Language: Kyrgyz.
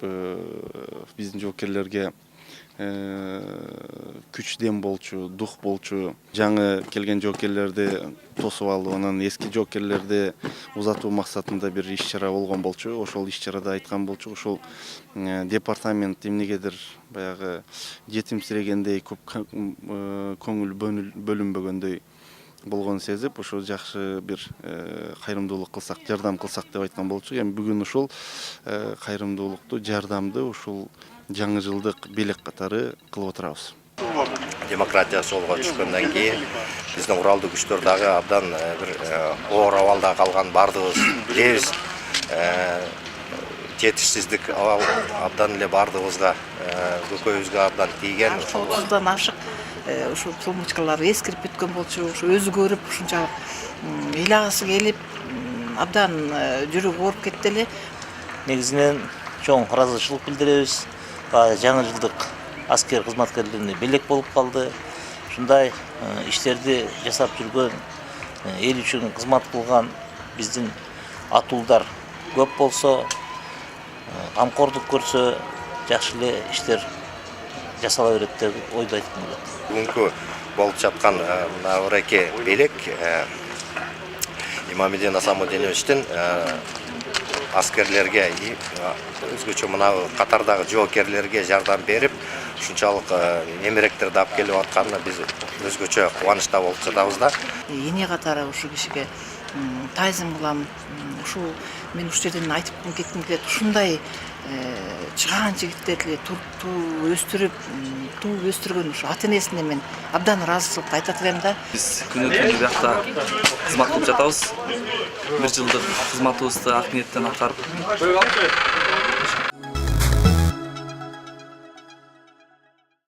биздин жоокерлерге күч дем болчу, дух болчу. Жаңы келген жоокерлерди тосуп алып, анан эски жоокерлерди узатуу максатында бир иш-чара болгон болчу. Ошол иш-чарада айткан болчу. Ошол департамент эмнегедир баягы жетимсирегендей, көп көңүл бөлүнбөгөндөй болгон сезип, ошо жакшы бир кайрымдуулук кылсак, жардам кылсак деп айткан болчу. Эми бүгүн ушул кайрымдуулукту, жардамды ушул жаңы жылдык белек катары кылып отурабыз. Демократия жолго түшкөндөн кийин биздин куралдуу күчтөр дагы абдан бир оор абалда калган, бардыгыбыз билебиз. Жетишсиздик абдан эле бардыгыбызга, көкөйүбүзгө абдан тийген. Ушулдан ашык ушу сумочкалар эскирип бүткөн болчу, ушу өзү көрүп ушунчалык ыйлагысы келип, абдан жүрөгү ооруп кетти эле. Негизинен чоң ыраазычылык билдиребиз. Жаңы жылдык аскер кызматкерлерине белек болуп калды. Ушундай иштерди жасап жүргөн, эл үчүн кызмат кылган биздин атуулдар көп болсо, камкордук көрсө, жакшы эле иштер жасала берет деп ойдо айткым келет. Бүгүнкү болуп жаткан мына орайки белек Имамиддин Асамудиновичтин аскерлерге, өзгөчө мына катардагы жоокерлерге жардам берип, ушунчалык эмеректерди алып келип атканына биз өзгөчө кубанычта болуп жатабыз да. Эне катары ушу кишиге таазим кылам. Ушул мен ушул жерден айтып кетким келет. Ушундай чыгаан жигиттерди өстүргөн ушу ата-энесине мен абдан ыраазычылыкты айтат элем да. Биз күнү-түнү биякта кызмат кылып жатабыз. Бир жылдык кызматыбызды ак ниеттен аткарып